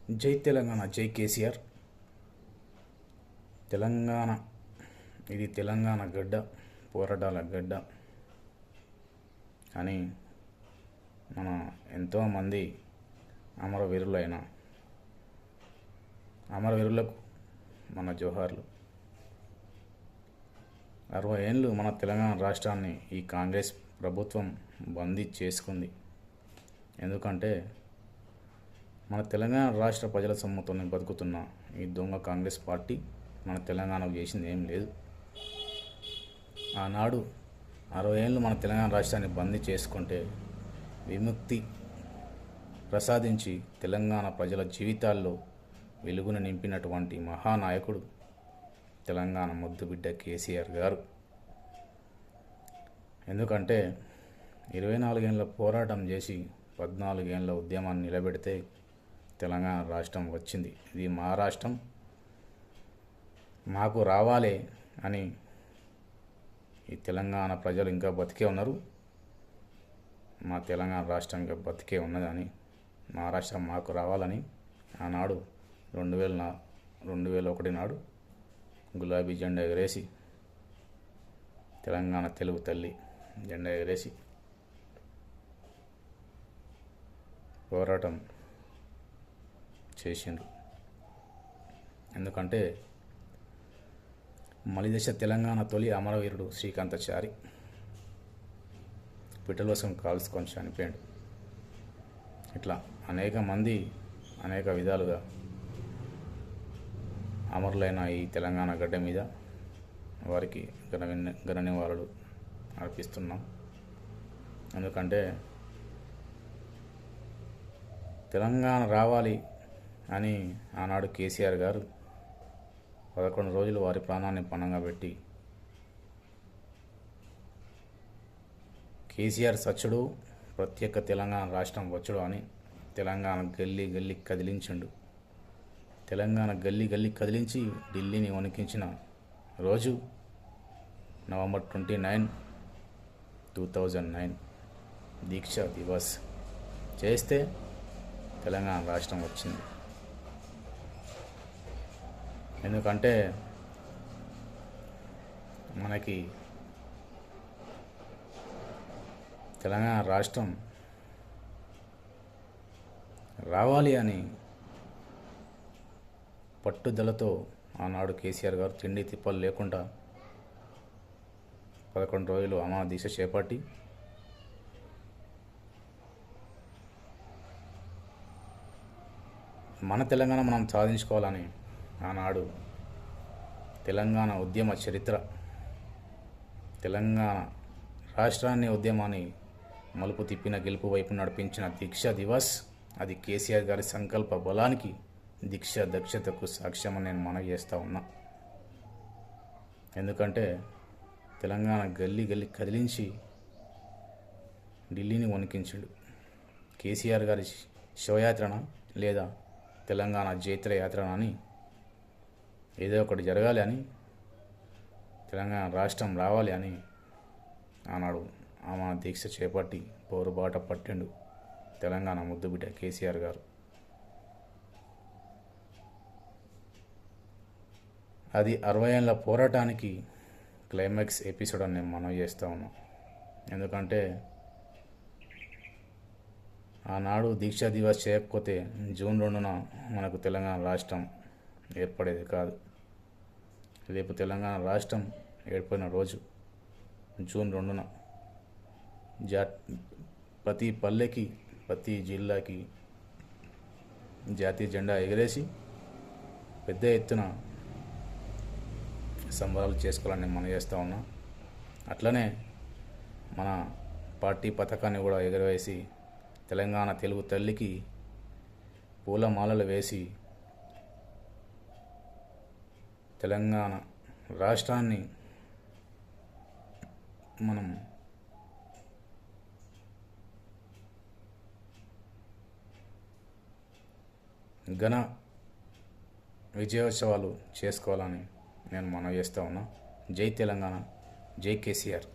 జై తెలంగాణ, జై కేసీఆర్. తెలంగాణ ఇది తెలంగాణ గడ్డ, పోరాటాల గడ్డ అని మన ఎంతోమంది అమరవీరులకు మన జోహార్లు. 60 ఏళ్ళు మన తెలంగాణ రాష్ట్రాన్ని ఈ కాంగ్రెస్ ప్రభుత్వం బందీ చేసుకుంది. ఎందుకంటే మన తెలంగాణ రాష్ట్ర ప్రజల సొమ్ముతోనే బతుకుతున్న ఈ దొంగ కాంగ్రెస్ పార్టీ మన తెలంగాణకు చేసింది ఏం లేదు. ఆనాడు 60 ఏళ్ళు మన తెలంగాణ రాష్ట్రాన్ని బందీ చేసుకుంటే విముక్తి ప్రసాదించి తెలంగాణ ప్రజల జీవితాల్లో వెలుగును నింపినటువంటి మహానాయకుడు తెలంగాణ ముద్దుబిడ్డ కేసీఆర్ గారు. ఎందుకంటే 24 ఏళ్ళ పోరాటం చేసి 14 ఏళ్ళ ఉద్యమాన్ని నిలబెడితే తెలంగాణ రాష్ట్రం వచ్చింది. ఇది మా రాష్ట్రం, మాకు రావాలి అని ఈ తెలంగాణ ప్రజలు ఇంకా బతికే ఉన్నారు. మా తెలంగాణ రాష్ట్రం ఇంకా బతికే ఉన్నదని, మా రాష్ట్రం మాకు రావాలని ఆనాడు 2001 నాడు గులాబీ జెండా ఎగరేసి, తెలంగాణ తెలుగు తల్లి జెండా ఎగరేసి పోరాటం చేసిండ్రు. ఎందుకంటే మలిదశ తెలంగాణ తొలి అమరవీరుడు శ్రీకాంతాచారి పిట్టలవసం కాల్చుకొని చనిపోయాడు. ఇట్లా అనేక మంది అనేక విధాలుగా అమరులైన ఈ తెలంగాణ గడ్డ మీద వారికి ఘన నివాళులు అర్పిస్తున్నాం. ఎందుకంటే తెలంగాణ రావాలి అని ఆనాడు కేసీఆర్ గారు 11 రోజులు వారి ప్రాణాన్ని పణంగా పెట్టి కేసీఆర్ సచ్చుడు ప్రత్యేక తెలంగాణ రాష్ట్రం వచ్చుడు అని తెలంగాణ గల్లీ గల్లీ కదిలించిండు. తెలంగాణ గల్లీ గల్లీ కదిలించి ఢిల్లీని వణికించిన రోజు నవంబర్ 29, 2009 దీక్షా దివస్ చేస్తే తెలంగాణ రాష్ట్రం వచ్చింది. ఎందుకంటే మనకి తెలంగాణ రాష్ట్రం రావాలి అని పట్టుదలతో ఆనాడు కేసీఆర్ గారు తిండి తిప్పలు లేకుండా 11 రోజులు అమర దీక్ష చేపట్టి మన తెలంగాణ మనం సాధించుకోవాలని ఆనాడు తెలంగాణ ఉద్యమ చరిత్ర, తెలంగాణ రాష్ట్రాన్ని ఉద్యమాన్ని మలుపు తిప్పిన గెలుపు వైపు నడిపించిన దీక్షా దివస్ అది కేసీఆర్ గారి సంకల్ప బలానికి, దీక్ష దక్షతకు సాక్ష్యమని నేను మనవి చేస్తూ ఉన్నా. ఎందుకంటే తెలంగాణ గల్లీ గల్లీ కదిలించి ఢిల్లీని వణికించాడు. కేసీఆర్ గారి శివయాత్రన లేదా తెలంగాణ జైత్ర యాత్రన అని ఏదో ఒకటి జరగాలి అని, తెలంగాణ రాష్ట్రం రావాలి అని ఆనాడు ఆమె దీక్ష చేపట్టి పోరుబాట పట్టిండు తెలంగాణ ముద్దుబిడ్డ కేసీఆర్ గారు. అది 60 ఏళ్ళ పోరాటానికి క్లైమాక్స్ ఎపిసోడ్ అని నేను మనవి చేస్తూ ఉన్నాం. ఎందుకంటే ఆనాడు దీక్షా దివస్ చేయకపోతే జూన్ 2న మనకు తెలంగాణ రాష్ట్రం ఏర్పడేది కాదు. రేపు తెలంగాణ రాష్ట్రం ఏర్పడిన రోజు జూన్ 2న ప్రతి పల్లెకి, ప్రతి జిల్లాకి జాతీయ జెండా ఎగరేసి పెద్ద ఎత్తున సంబరాలు చేసుకోవాలని నేను మనం చేస్తూ ఉన్నా. అట్లనే మన పార్టీ పథకాన్ని కూడా ఎగరవేసి తెలంగాణ తెలుగు తల్లికి పూలమాలలు వేసి తెలంగాణ రాష్ట్రాన్ని మనం ఘన విజయోత్సవాలు చేసుకోవాలని నేను మనవి చేస్తూ ఉన్నా. జై తెలంగాణ, జై కేసీఆర్.